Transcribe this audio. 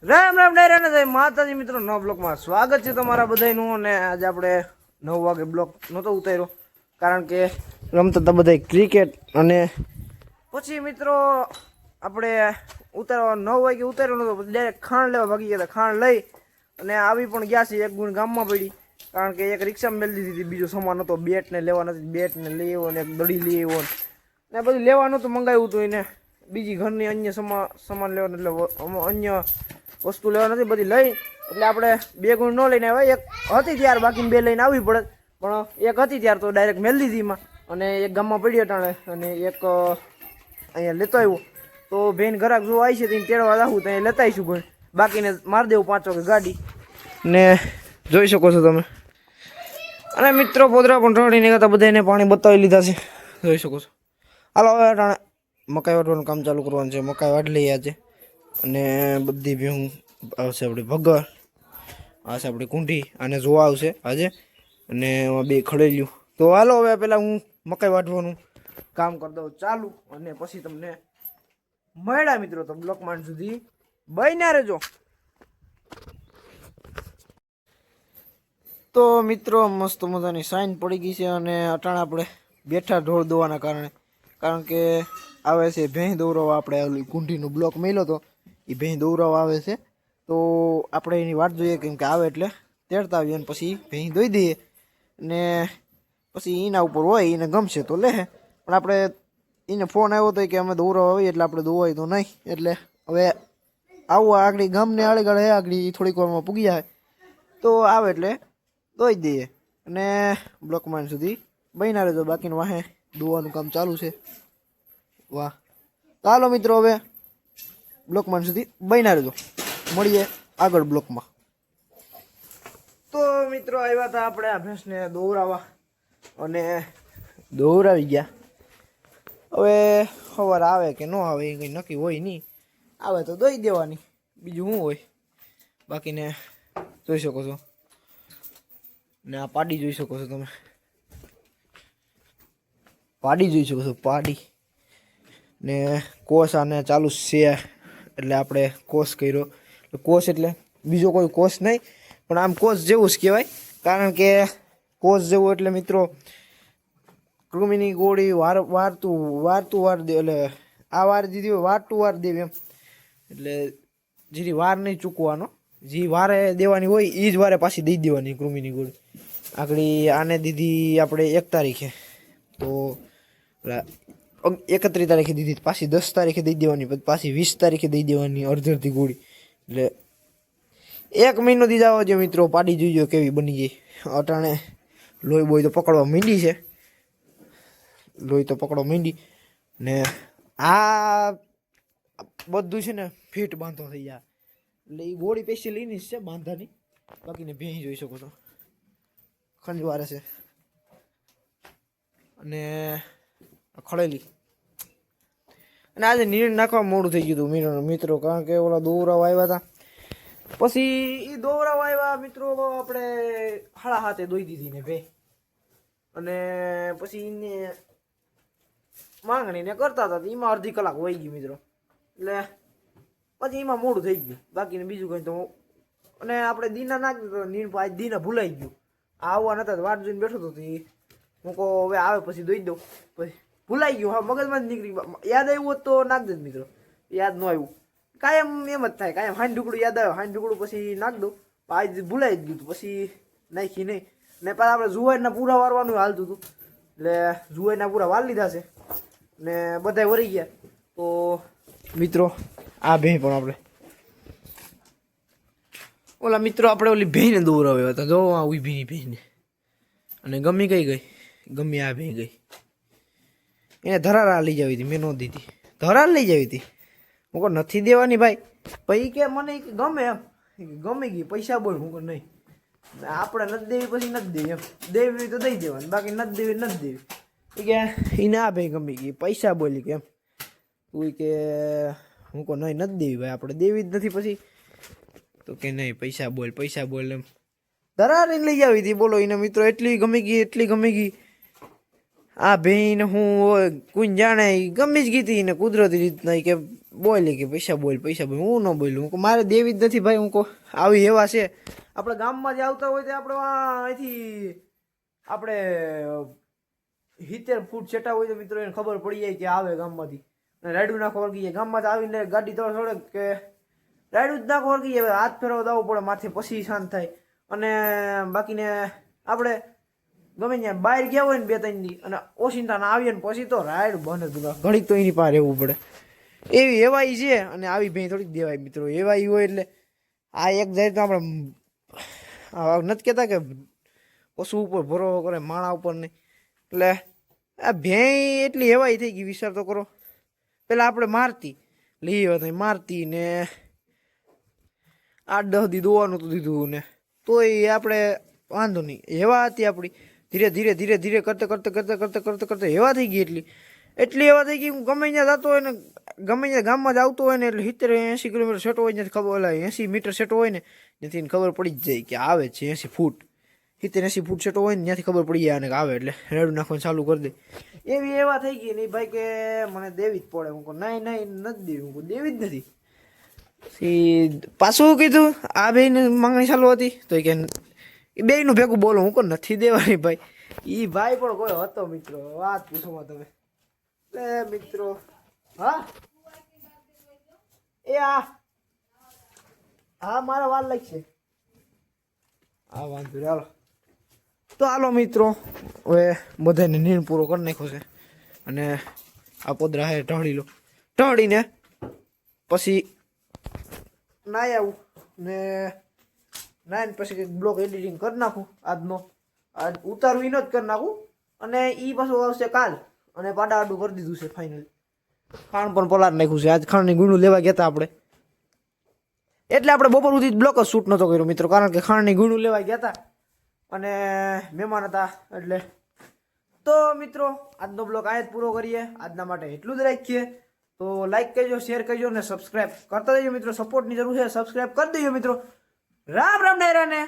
રામ રામ ડાયરા ને જય માતાજી મિત્રો નવા બ્લોકમાં સ્વાગત છે તમારા બધાનું અને આજે આપણે 9 વાગે બ્લોક નહોતો ઉતાર્યો કારણ કે રમતા હતા બધા ક્રિકેટ અને પછી મિત્રો આપણે ઉતારવા 9 વાગે ઉતાર્યો નહોતો પછી ડાયરેક્ટ ખાણ લેવા ભાગી ગયા હતા ખાણ લઈ અને આવી પણ ગયા છે એક ગુણ ગામમાં પડી કારણ કે એક રિક્ષામાં મેલી દીધી હતી બીજો સામાન હતો બેટ ને લેવા નથી બેટ ને લઈ આવ્યો ને એક દડી લઈ આવ્યો ને બધું લેવાનું તો મંગાવ્યું હતું એને બીજી ઘરની અન્ય સામાન લેવાનું એટલે અન્ય વસ્તુ લેવા નથી બધી લઈ એટલે આપણે બે ગુણ ન લઈને આવ્યા એક હતી ત્યાર બાકી બે લઈને આવવી પડે પણ એક હતી ત્યાર તો ડાયરેક્ટ મેલ દીધીમાં અને એક ગામમાં પડી અટાણે અને એક અહીંયા લેતો આવ્યો તો બેન ઘરાક જો આવી છે તેને તેડવા રાખું તો અહીંયા લેતા આવીશું ગુણ બાકીને મારી દેવું 5 વાગે ગાડી ને જોઈ શકો છો તમે અને મિત્રો પોદરા પણ રડીને ગયા બધાને પાણી બતાવી લીધા છે જોઈ શકો છો હાલો હવે અટાણે મકાઈ વાટવાનું કામ ચાલુ કરવાનું છે મકાઈ વાટ લઈએ આજે અને બધી ભેહું આવશે આપણી ભગર આવશે આપણી કુંઢી આને જોવા આવશે આજે અને એમાં બે ખડેલ્યું તો હાલો હવે પહેલાં હું મકાઈ વાટવાનું કામ કરી દઉં ચાલુ અને પછી તમને મળ્યા મિત્રો તો બ્લોકમાં સુધી બન્યા રહેજો તો મિત્રો મસ્ત મજાની સાઈન પડી ગઈ છે અને અટાણે આપણે બેઠા ઢોળ દોવાના કારણ કે આવે છે ભેંસ દોરાવા આપણે કુંઢીનું બ્લોક મેલ્યો હતો એ ભેંસ દોરાવા આવે છે તો આપણે એની વાટ જોઈએ કેમ કે આવે એટલે તેડતા આવીએ અને પછી ભેંસ દોઈ દઈએ ને પછી એના ઉપર હોય એને ગમશે તો લે પણ આપણે એને ફોન આવ્યો હતો કે અમે દોરાવા આવીએ એટલે આપણે દોવાય તો નહીં એટલે હવે આવું આગળ ગામને આડે ગાળે આગળ થોડીક વારમાં પૂગી જાય તો આવે એટલે દોઈ દઈએ અને બ્લોકમાં સુધી બન્યા રહેજો બાકીનું વાહે દોવાનું કામ ચાલુ છે વાહ ચાલો મિત્રો હવે બ્લોકમાં સુધી બન્યા રહેજો મળીએ આગળ બ્લોકમાં તો મિત્રો આવ્યા હતા આપણે આ ભેંસને દોરાવા અને દોરાવી ગયા હવે ખબર આવે કે ન આવે એ કંઈ નક્કી હોય નહીં આવે તો દોઈ દેવાની બીજું શું હોય બાકીને જોઈ શકો છો ને આ પાડી જોઈ શકો છો તમે પાડી જોઈ શકો છો પાડી ને કોસ આને ચાલુ છે એટલે આપણે કોસ કર્યો કોસ એટલે બીજો કોઈ કોસ નહીં પણ આમ કોસ જેવું જ કહેવાય કારણ કે કોસ જેવું એટલે મિત્રો કૃમિની ગોળી વારતું વાર દે એટલે આ વાર દીધી હોય વારતું વાર દેવી એમ એટલે જેથી વાર નહીં ચૂકવાનો જે વારે દેવાની હોય એ જ વારે પાછી દઈ દેવાની કૃમિની ગોળી આગળ આને દીધી આપણે 1 તારીખે તો 31 તારીખે દીધી પાછી 10 તારીખે દઈ દેવાની પછી પાછી 20 તારીખે દઈ દેવાની અડધી ગોળી એટલે 1 મહિનો દીધા હોય મિત્રો પાડી જોઈજો કેવી બની ગઈ અટાણે લોહી બોય તો પકડવા માંડી છે લોહી તો પકડવા માંડી ને આ બધું છે ને ફીટ બાંધો થઈ જાય એટલે એ ગોળી પેશી લઈને જ છે બાંધાની બાકીને ભેંસ જોઈ શકો છો ખંજવારે છે અને ખડેલી અને આજે નીર નાખવા મોડું થઈ ગયું હતું મિત્રો કારણ કે ઓલા દોરાવા આવ્યા હતા પછી એ દોરાવા આવ્યા મિત્રો આપણે 7:30 દોઈ દીધી ને ભાઈ અને પછી એને માંગણીને કરતા હતા એમાં અડધી કલાક વહી ગઈ મિત્રો એટલે પછી એમાં મોડું થઈ ગયું બાકીને બીજું કંઈ તો અને આપણે દીના નાખી દીધો નીર આજ દીના ભૂલાઈ ગયું આવવા નતા વાટ જોઈને બેઠો હતો હું કહું હવે આવે પછી દોઈ દઉં પછી ભૂલાઈ ગયું હા મગજમાં જ નીકળી યાદ આવ્યું હોત તો નાખ દે મિત્રો યાદ ન આવ્યું કાયમ એમ જ થાય કાયમ હાંડ ઢુકડું યાદ આવે હાંડ ઢુકડું પછી નાખ દઉં આજ ભૂલાઈ જ ગયું પછી નાખી નહીં ને પાછા આપણે જુવારના પૂરા વારવાનું હાલતું હતું એટલે જુવારના પૂરા વાર લીધા છે ને બધા વરી ગયા તો મિત્રો આ ભેં પણ આપણે ઓલા મિત્રો આપણે ઓલી ભેંને દોરાવ્યા હતા જો આ ઊભીની ભેંને અને ગમી કઈ ગઈ ગમી આ ભેં ગઈ એને ધરારા લઈ જવી હતી મેં ન દીધી ધરાર લઈ જવી હતી હું કહું નથી દેવાની ભાઈ પછી કે મને ગમે એમ ગમી ગઈ પૈસા બોલ હું કહું નહીં આપણે નથી દેવી પછી નથી દેવી એમ દેવી તો દઈ દેવાની બાકી નથી દેવી નથી દેવી કે એને આ ભાઈ ગમી ગઈ પૈસા બોલી કે એમ તું કે હું કહું નહીં નથી દેવી ભાઈ આપણે દેવી જ નથી પછી તો કે નહીં પૈસા બોલ એમ ધરારીને લઈ આવી હતી બોલો એને મિત્રો એટલી ગમી ગઈ આ બેન હું હોય કોઈ જાણે ઈ ગમે જ ગીતી ને કુદરતી રીતના ઈ કે બોલી કે પૈસા બોલ હું ન બોલું હું કહું, મારે દેવી જ નથી ભાઈ. હું કહું આવી એવા છે આપણે ગામમાં જે આવતા હોય તો આપણે અહીંથી આપણે 70 ફૂટ છેટા હોય તો મિત્રો એને ખબર પડી જાય કે આવે ગામમાંથી. અને રાયડું નાખો વળગી જાય ગામમાં આવીને ગાડી તો છોડે કે રાયડું જ નાખો વળગી જાય, હાથ ફેરવા દાવો પડે માથે પછી શાંત થાય. અને બાકીને આપણે ગમે ત્યાં બહાર ગયા હોય ને 2-3 દી અને ઓશિંતાના આવીએ ને પછી તો રાયડ બને ઘડીક તો એની પાસે રહેવું પડે. એવી એવાઈ છે. અને આવી ભાઈ થોડીક દેવાય મિત્રો, એવાઈ હોય એટલે આ એક જાય તો આપણે નથી કહેતા કે પશુ ઉપર ભરોસો કરે માણા ઉપર નહીં. એટલે આ ભેંય એટલી એવાઈ થઈ ગઈ, વિચાર તો કરો. પેલા આપણે મારતી લઈ મારતી ને 8-10 દી દોવાનું તો દીધું ને તોય આપણે વાંધો નહીં. એવા હતી આપણી ધીરે ધીરે કરતે એવા થઈ ગઈ. એટલી એવા થઈ ગઈ હું ગમે ત્યાં જતો હોય ને ગમે ત્યાં ગામમાં જ આવતો હોય ને એટલે 70-80 કિલોમીટર સેટો હોય ને ખબર 80 મીટર સેટો હોય ને ત્યાંથી ખબર પડી જ જાય કે આવે છે 80 ફૂટ 70-80 ફૂટ સેટો હોય ને ત્યાંથી ખબર પડી જાય ને આવે એટલે રેડું નાખવાનું ચાલુ કરી દે. એવી એવા થઈ ગઈ નહીં ભાઈ કે મને દેવી જ પડે. હું કહું નહીં નથી દેવી, હું કહું દેવી જ નથી. પાછું કીધું આ બેયની માંગણી ચાલુ હતી તો કે એ બેયનું ભેગું બોલો. હું કહું નથી દેવાની ભાઈ. એ ભાઈ પણ કોઈ હતો મિત્રો, વાત પૂછોમાં તમે મિત્રો. હા એ હા મારા વાર લાગશે. હા વાંધો નહીં હાલો. તો હાલો મિત્રો હવે બધાને નીણ પૂરો કરી નાખ્યો છે અને આ પોદરા હે ઢળી લો. ઢળીને પછી નાઈ આવું ને નાઈને પછી કંઈક બ્લોગ એડિટિંગ કરી નાખું. આજ ઉતારવું એનો જ કરી નાખું અને એ પાછું આવશે કાલ. અને પાડા આડું કરી દીધું છે ફાઇનલ. ખાણ પણ પલાળ નાખ્યું છે. આજ ખાંડની ગુણું લેવા ગયા હતા આપણે એટલે આપણે બપોર સુધી બ્લોક જ શૂટ નહોતો કર્યો મિત્રો, કારણ કે ખાંડની ગુણું લેવા ગયા હતા અને મહેમાન હતા એટલે. તો મિત્રો આજનો બ્લોગ આ જ પૂરો કરીએ. આજના માટે એટલું જ રાખીએ. તો લાઈક કરજો, શેર કરજો અને સબસ્ક્રાઈબ કરતા જજો મિત્રો. સપોર્ટની જરૂર છે, સબસ્ક્રાઈબ કરી દેજો મિત્રો. રામ રામ ડાયરાને.